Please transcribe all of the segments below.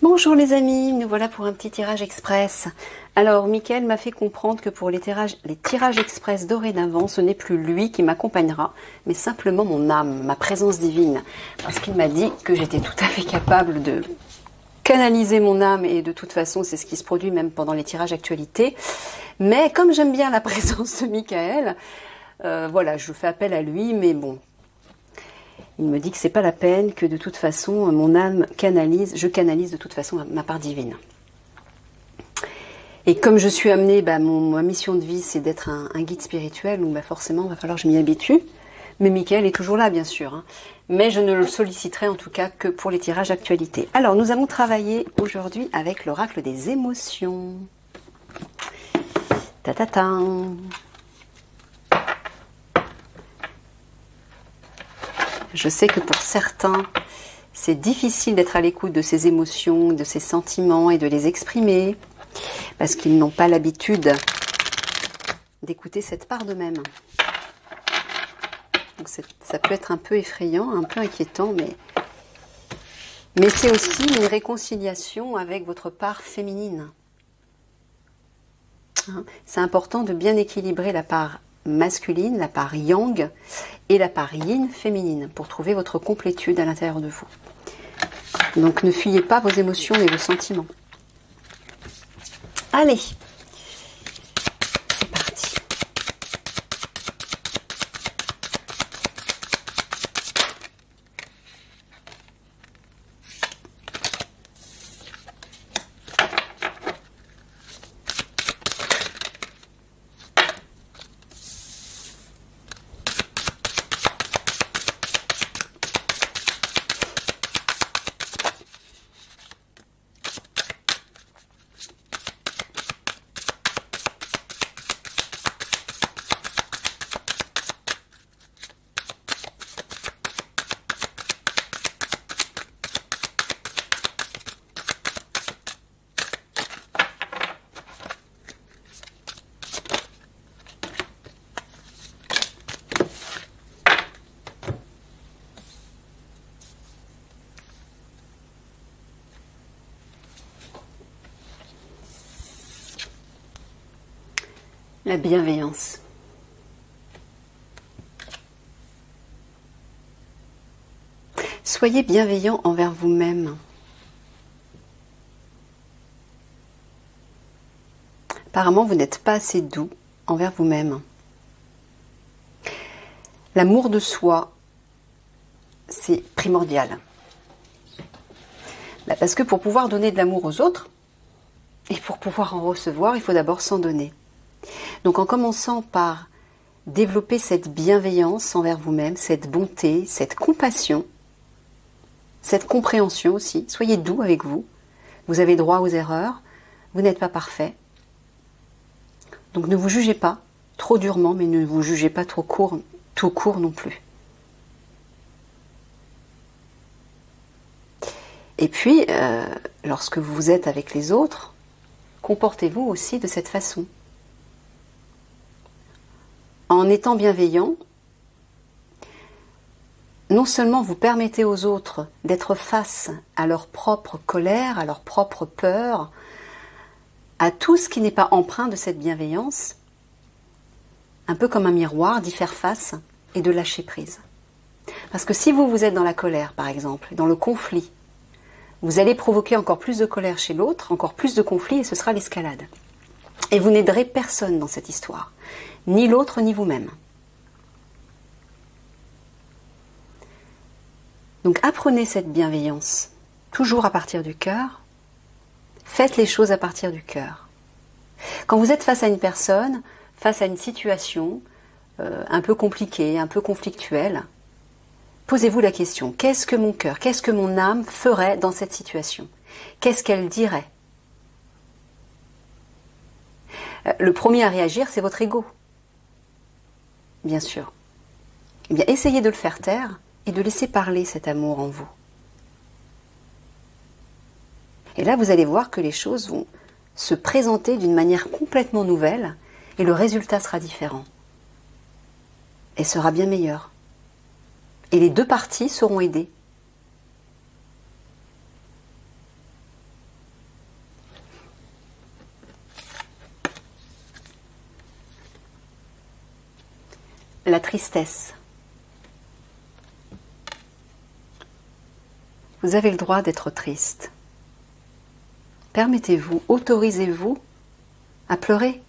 Bonjour les amis, nous voilà pour un petit tirage express. Alors, Mickaël m'a fait comprendre que pour les tirages express dorénavant, ce n'est plus lui qui m'accompagnera, mais simplement mon âme, ma présence divine. Parce qu'il m'a dit que j'étais tout à fait capable de canaliser mon âme, et de toute façon, c'est ce qui se produit même pendant les tirages actualités. Mais comme j'aime bien la présence de Mickaël, voilà, je fais appel à lui, mais bon. Il me dit que c'est pas la peine, que de toute façon, mon âme canalise, je canalise de toute façon ma part divine. Et comme je suis amenée, ma mission de vie, c'est d'être un guide spirituel, donc forcément, il va falloir que je m'y habitue. Mais Mickaël est toujours là, bien sûr. Mais je ne le solliciterai en tout cas que pour les tirages actualités. Alors, nous allons travailler aujourd'hui avec l'oracle des émotions. Ta-ta-ta. Je sais que pour certains, c'est difficile d'être à l'écoute de ces émotions, de ces sentiments et de les exprimer, parce qu'ils n'ont pas l'habitude d'écouter cette part d'eux-mêmes. Donc ça peut être un peu effrayant, un peu inquiétant, mais c'est aussi une réconciliation avec votre part féminine. C'est important de bien équilibrer la part masculine, la part yang et la part yin féminine pour trouver votre complétude à l'intérieur de vous. Donc ne fuyez pas vos émotions et vos sentiments. Allez, c'est parti. La bienveillance. Soyez bienveillant envers vous-même. Apparemment, vous n'êtes pas assez doux envers vous-même. L'amour de soi, c'est primordial. Parce que pour pouvoir donner de l'amour aux autres, et pour pouvoir en recevoir, il faut d'abord s'en donner. Donc en commençant par développer cette bienveillance envers vous-même, cette bonté, cette compassion, cette compréhension aussi, soyez doux avec vous. Vous avez droit aux erreurs, vous n'êtes pas parfait. Donc ne vous jugez pas trop durement, mais ne vous jugez pas tout court non plus. Et puis, lorsque vous êtes avec les autres, comportez-vous aussi de cette façon. En étant bienveillant, non seulement vous permettez aux autres d'être face à leur propre colère, à leur propre peur, à tout ce qui n'est pas empreint de cette bienveillance, un peu comme un miroir, d'y faire face et de lâcher prise. Parce que si vous êtes dans la colère, par exemple, dans le conflit, vous allez provoquer encore plus de colère chez l'autre, encore plus de conflit, et ce sera l'escalade. Et vous n'aiderez personne dans cette histoire, ni l'autre ni vous-même. Donc apprenez cette bienveillance, toujours à partir du cœur. Faites les choses à partir du cœur. Quand vous êtes face à une personne, face à une situation un peu compliquée, un peu conflictuelle, posez-vous la question, qu'est-ce que mon cœur, qu'est-ce que mon âme ferait dans cette situation? Qu'est-ce qu'elle dirait? Le premier à réagir, c'est votre ego. Bien sûr. Eh bien, essayez de le faire taire et de laisser parler cet amour en vous. Et là, vous allez voir que les choses vont se présenter d'une manière complètement nouvelle et le résultat sera différent. Et sera bien meilleur. Et les deux parties seront aidées. La tristesse. Vous avez le droit d'être triste. Permettez-vous, autorisez-vous à pleurer.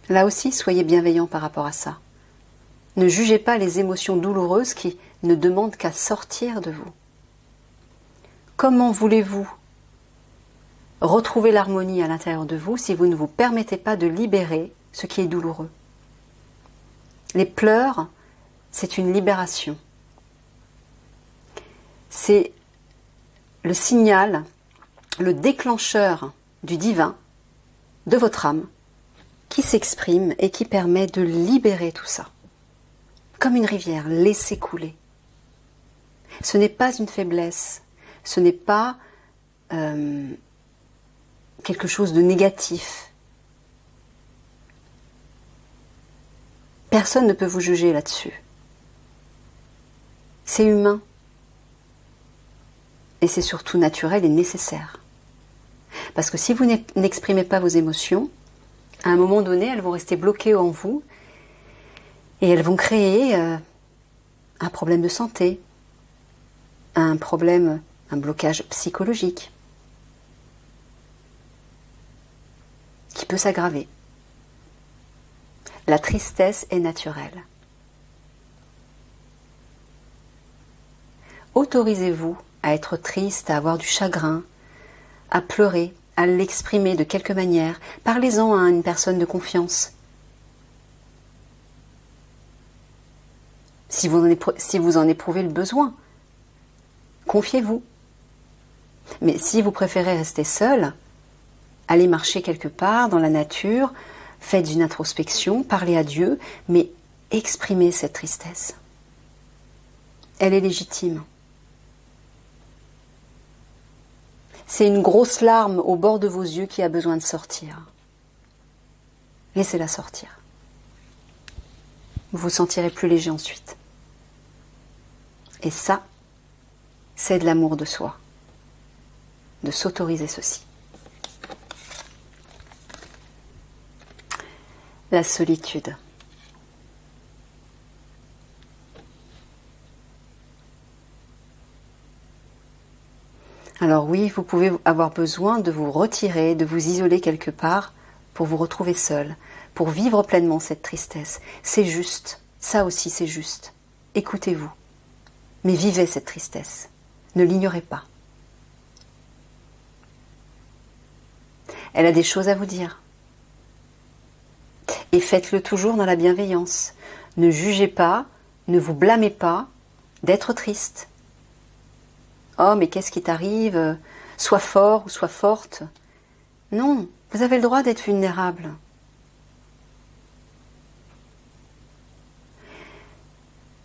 Là aussi, soyez bienveillant par rapport à ça. Ne jugez pas les émotions douloureuses qui ne demandent qu'à sortir de vous. Comment voulez-vous retrouver l'harmonie à l'intérieur de vous si vous ne vous permettez pas de libérer ce qui est douloureux? Les pleurs, c'est une libération. C'est le signal, le déclencheur du divin, de votre âme, qui s'exprime et qui permet de libérer tout ça. Comme une rivière, laissez couler. Ce n'est pas une faiblesse, ce n'est pas quelque chose de négatif. Personne ne peut vous juger là-dessus. C'est humain. Et c'est surtout naturel et nécessaire. Parce que si vous n'exprimez pas vos émotions, à un moment donné, elles vont rester bloquées en vous et elles vont créer un problème de santé, un blocage psychologique qui peut s'aggraver. La tristesse est naturelle. Autorisez-vous à être triste, à avoir du chagrin, à pleurer, à l'exprimer de quelque manière. Parlez-en à une personne de confiance. Si vous en éprouvez le besoin, confiez-vous. Mais si vous préférez rester seul, allez marcher quelque part dans la nature, faites une introspection, parlez à Dieu, mais exprimez cette tristesse. Elle est légitime. C'est une grosse larme au bord de vos yeux qui a besoin de sortir. Laissez-la sortir. Vous vous sentirez plus léger ensuite. Et ça, c'est de l'amour de soi. De s'autoriser ceci. La solitude. Alors oui, vous pouvez avoir besoin de vous retirer, de vous isoler quelque part pour vous retrouver seul, pour vivre pleinement cette tristesse. C'est juste, ça aussi c'est juste. Écoutez-vous, mais vivez cette tristesse, ne l'ignorez pas. Elle a des choses à vous dire. Et faites-le toujours dans la bienveillance. Ne jugez pas, ne vous blâmez pas d'être triste. Oh, mais qu'est-ce qui t'arrive? Sois fort ou sois forte. Non, vous avez le droit d'être vulnérable.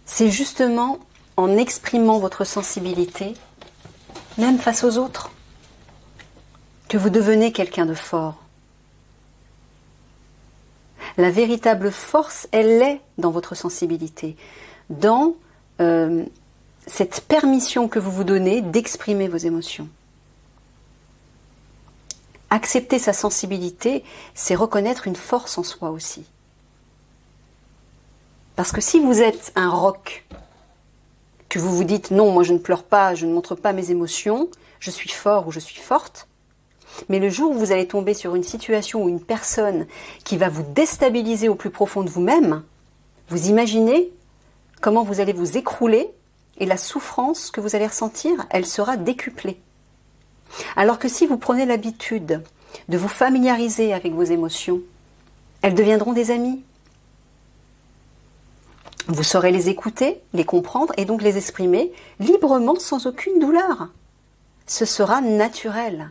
C'est justement en exprimant votre sensibilité, même face aux autres, que vous devenez quelqu'un de fort. La véritable force, elle est dans votre sensibilité, dans cette permission que vous vous donnez d'exprimer vos émotions. Accepter sa sensibilité, c'est reconnaître une force en soi aussi. Parce que si vous êtes un roc, que vous vous dites non, moi je ne pleure pas, je ne montre pas mes émotions, je suis fort ou je suis forte, mais le jour où vous allez tomber sur une situation ou une personne qui va vous déstabiliser au plus profond de vous-même, vous imaginez comment vous allez vous écrouler et la souffrance que vous allez ressentir, elle sera décuplée. Alors que si vous prenez l'habitude de vous familiariser avec vos émotions, elles deviendront des amis. Vous saurez les écouter, les comprendre et donc les exprimer librement sans aucune douleur. Ce sera naturel,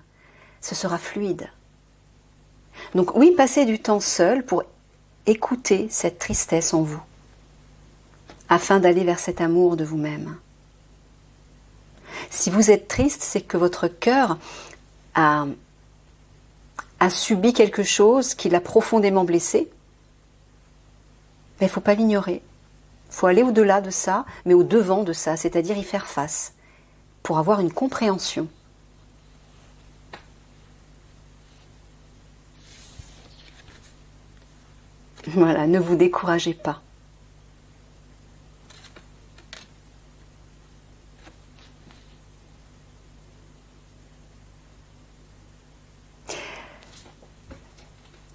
ce sera fluide. Donc oui, passez du temps seul pour écouter cette tristesse en vous, afin d'aller vers cet amour de vous-même. Si vous êtes triste, c'est que votre cœur a subi quelque chose qui l'a profondément blessé. Mais il ne faut pas l'ignorer. Il faut aller au-delà de ça, mais au-devant de ça, c'est-à-dire y faire face, pour avoir une compréhension. Voilà, ne vous découragez pas.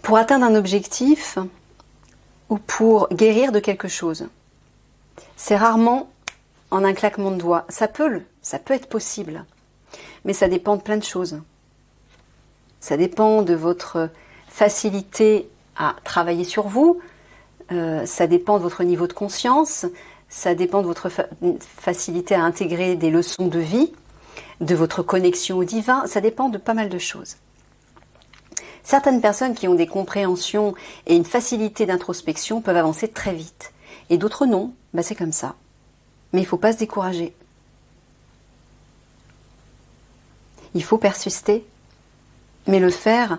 Pour atteindre un objectif ou pour guérir de quelque chose, c'est rarement en un claquement de doigts. Ça peut être possible, mais ça dépend de plein de choses. Ça dépend de votre facilité à travailler sur vous, ça dépend de votre niveau de conscience, ça dépend de votre facilité à intégrer des leçons de vie, de votre connexion au divin, ça dépend de pas mal de choses. Certaines personnes qui ont des compréhensions et une facilité d'introspection peuvent avancer très vite. Et d'autres non, c'est comme ça. Mais il ne faut pas se décourager. Il faut persister, mais le faire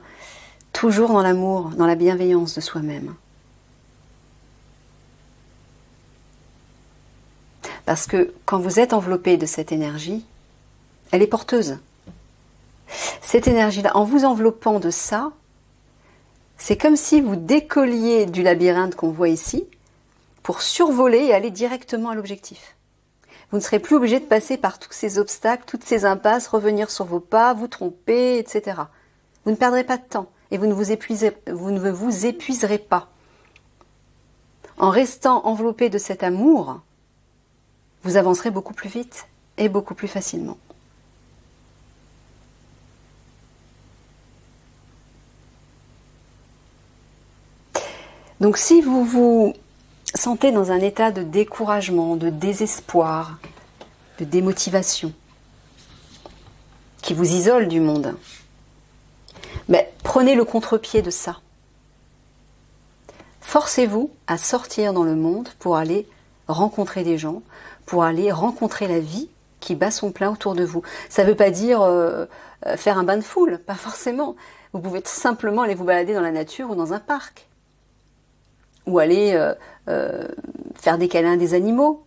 toujours dans l'amour, dans la bienveillance de soi-même. Parce que quand vous êtes enveloppé de cette énergie, elle est porteuse. Cette énergie-là, en vous enveloppant de ça, c'est comme si vous décolliez du labyrinthe qu'on voit ici pour survoler et aller directement à l'objectif. Vous ne serez plus obligé de passer par tous ces obstacles, toutes ces impasses, revenir sur vos pas, vous tromper, etc. Vous ne perdrez pas de temps et vous ne vous épuiserez pas. En restant enveloppé de cet amour, vous avancerez beaucoup plus vite et beaucoup plus facilement. Donc si vous vous sentez dans un état de découragement, de désespoir, de démotivation, qui vous isole du monde, prenez le contre-pied de ça. Forcez-vous à sortir dans le monde pour aller rencontrer des gens, pour aller rencontrer la vie qui bat son plein autour de vous. Ça ne veut pas dire faire un bain de foule, pas forcément. Vous pouvez simplement aller vous balader dans la nature ou dans un parc. Ou aller faire des câlins à des animaux,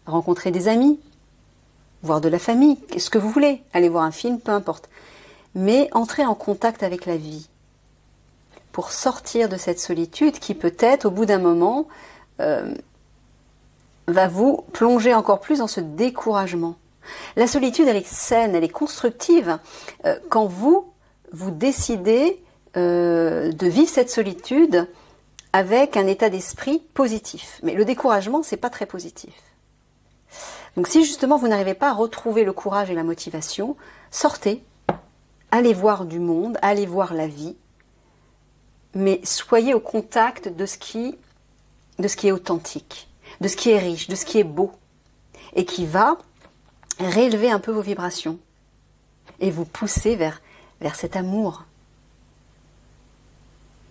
rencontrer des amis, voir de la famille, ce que vous voulez, aller voir un film, peu importe. Mais entrez en contact avec la vie pour sortir de cette solitude qui peut-être, au bout d'un moment, va vous plonger encore plus dans ce découragement. La solitude, elle est saine, elle est constructive quand vous décidez de vivre cette solitude avec un état d'esprit positif. Mais le découragement, c'est pas très positif. Donc si justement vous n'arrivez pas à retrouver le courage et la motivation, sortez, allez voir du monde, allez voir la vie, mais soyez au contact de ce qui est authentique, de ce qui est riche, de ce qui est beau, et qui va réélever un peu vos vibrations, et vous pousser vers cet amour.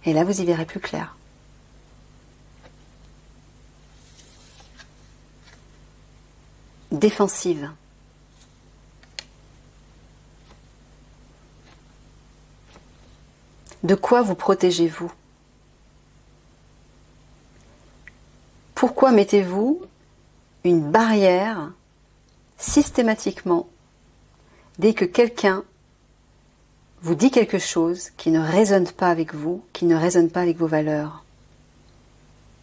Et là, vous y verrez plus clair. Défensive. De quoi vous protégez-vous? Pourquoi mettez-vous une barrière systématiquement dès que quelqu'un vous dit quelque chose qui ne résonne pas avec vous, qui ne résonne pas avec vos valeurs?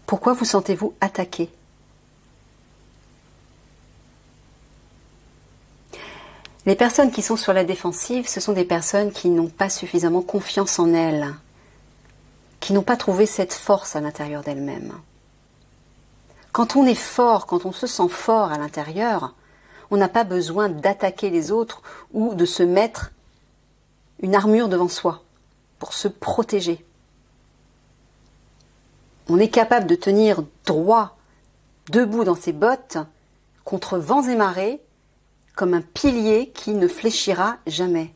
Pourquoi vous sentez-vous attaqué? Les personnes qui sont sur la défensive, ce sont des personnes qui n'ont pas suffisamment confiance en elles, qui n'ont pas trouvé cette force à l'intérieur d'elles-mêmes. Quand on est fort, quand on se sent fort à l'intérieur, on n'a pas besoin d'attaquer les autres ou de se mettre une armure devant soi pour se protéger. On est capable de tenir droit, debout dans ses bottes, contre vents et marées, comme un pilier qui ne fléchira jamais,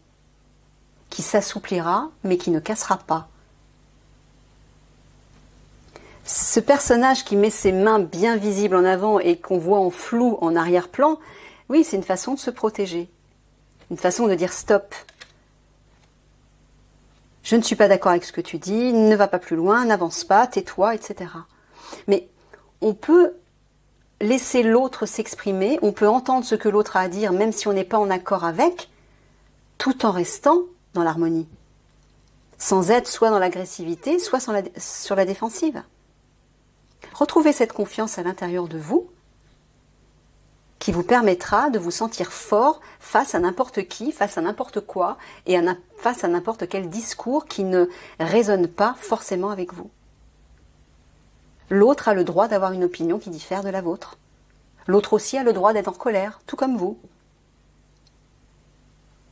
qui s'assouplira mais qui ne cassera pas. Ce personnage qui met ses mains bien visibles en avant et qu'on voit en flou en arrière-plan, oui, c'est une façon de se protéger, une façon de dire stop. Je ne suis pas d'accord avec ce que tu dis, ne va pas plus loin, n'avance pas, tais-toi, etc. Mais on peut laisser l'autre s'exprimer, on peut entendre ce que l'autre a à dire, même si on n'est pas en accord avec, tout en restant dans l'harmonie. sans être soit dans l'agressivité, soit sur la défensive. Retrouvez cette confiance à l'intérieur de vous qui vous permettra de vous sentir fort face à n'importe qui, face à n'importe quoi et face à n'importe quel discours qui ne résonne pas forcément avec vous. L'autre a le droit d'avoir une opinion qui diffère de la vôtre. L'autre aussi a le droit d'être en colère, tout comme vous.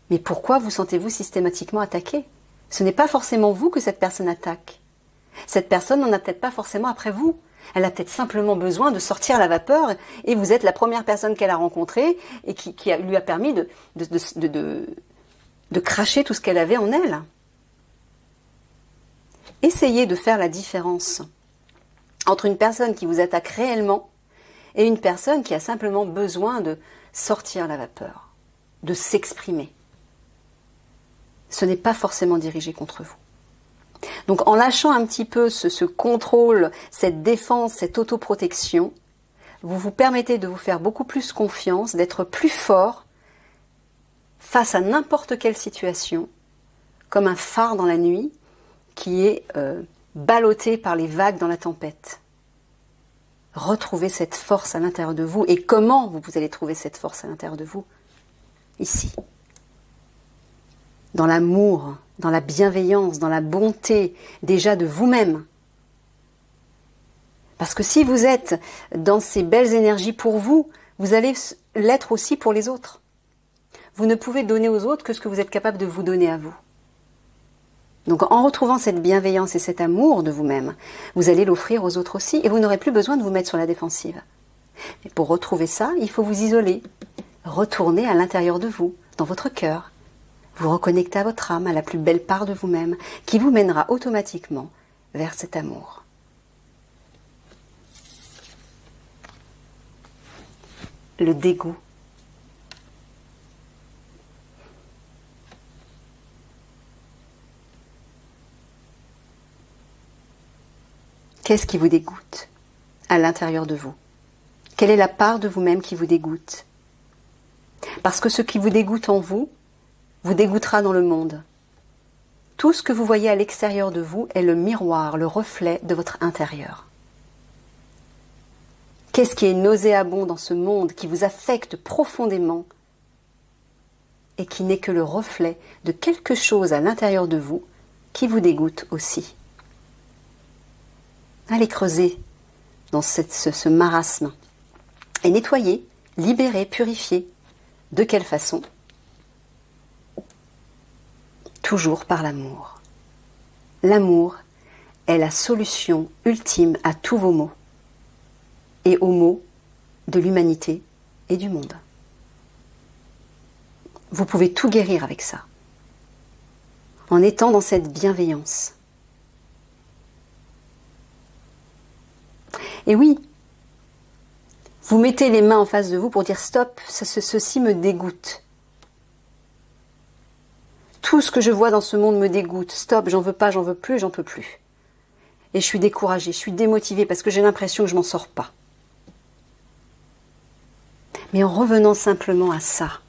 Mais pourquoi vous sentez-vous systématiquement attaqué? Ce n'est pas forcément vous que cette personne attaque. Cette personne n'en a peut-être pas forcément après vous. Elle a peut-être simplement besoin de sortir la vapeur et vous êtes la première personne qu'elle a rencontrée et qui lui a permis de cracher tout ce qu'elle avait en elle. Essayez de faire la différence entre une personne qui vous attaque réellement et une personne qui a simplement besoin de sortir la vapeur, de s'exprimer. Ce n'est pas forcément dirigé contre vous. Donc en lâchant un petit peu ce contrôle, cette défense, cette autoprotection, vous vous permettez de vous faire beaucoup plus confiance, d'être plus fort face à n'importe quelle situation, comme un phare dans la nuit qui est ballotté par les vagues dans la tempête. Retrouvez cette force à l'intérieur de vous. Et comment vous allez trouver cette force à l'intérieur de vous? Ici. Dans l'amour, dans la bienveillance, dans la bonté déjà de vous-même. Parce que si vous êtes dans ces belles énergies pour vous, vous allez l'être aussi pour les autres. Vous ne pouvez donner aux autres que ce que vous êtes capable de vous donner à vous. Donc en retrouvant cette bienveillance et cet amour de vous-même, vous allez l'offrir aux autres aussi et vous n'aurez plus besoin de vous mettre sur la défensive. Mais pour retrouver ça, il faut vous isoler, retourner à l'intérieur de vous, dans votre cœur, vous reconnecter à votre âme, à la plus belle part de vous-même, qui vous mènera automatiquement vers cet amour. Le dégoût. Qu'est-ce qui vous dégoûte à l'intérieur de vous? Quelle est la part de vous-même qui vous dégoûte? Parce que ce qui vous dégoûte en vous dégoûtera dans le monde. Tout ce que vous voyez à l'extérieur de vous est le miroir, le reflet de votre intérieur. Qu'est-ce qui est nauséabond dans ce monde qui vous affecte profondément et qui n'est que le reflet de quelque chose à l'intérieur de vous qui vous dégoûte aussi? Allez creuser dans ce marasme et nettoyer, libérer, purifier. De quelle façon? Toujours par l'amour. L'amour est la solution ultime à tous vos maux et aux maux de l'humanité et du monde. Vous pouvez tout guérir avec ça, en étant dans cette bienveillance. Et oui, vous mettez les mains en face de vous pour dire stop, ceci me dégoûte. Tout ce que je vois dans ce monde me dégoûte. Stop, j'en veux pas, j'en veux plus, j'en peux plus. Et je suis découragée, je suis démotivée parce que j'ai l'impression que je m'en sors pas. Mais en revenant simplement à ça,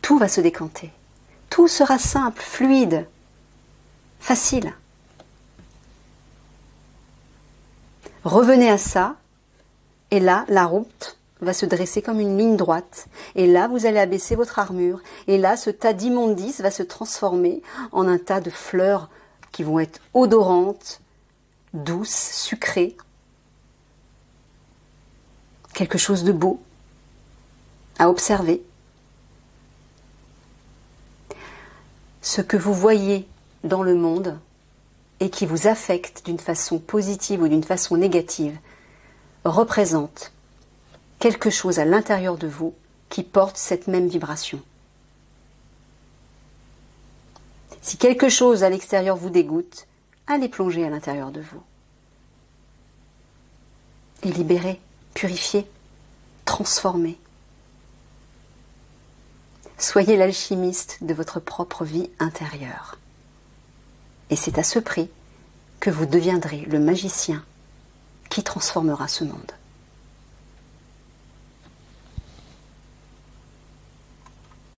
tout va se décanter. Tout sera simple, fluide, facile. Revenez à ça, et là, la route va se dresser comme une ligne droite. Et là, vous allez abaisser votre armure. Et là, ce tas d'immondices va se transformer en un tas de fleurs qui vont être odorantes, douces, sucrées. Quelque chose de beau à observer. Ce que vous voyez dans le monde et qui vous affecte d'une façon positive ou d'une façon négative représente quelque chose à l'intérieur de vous qui porte cette même vibration. Si quelque chose à l'extérieur vous dégoûte, allez plonger à l'intérieur de vous. Et libérer, purifier, transformer. Soyez l'alchimiste de votre propre vie intérieure. Et c'est à ce prix que vous deviendrez le magicien qui transformera ce monde.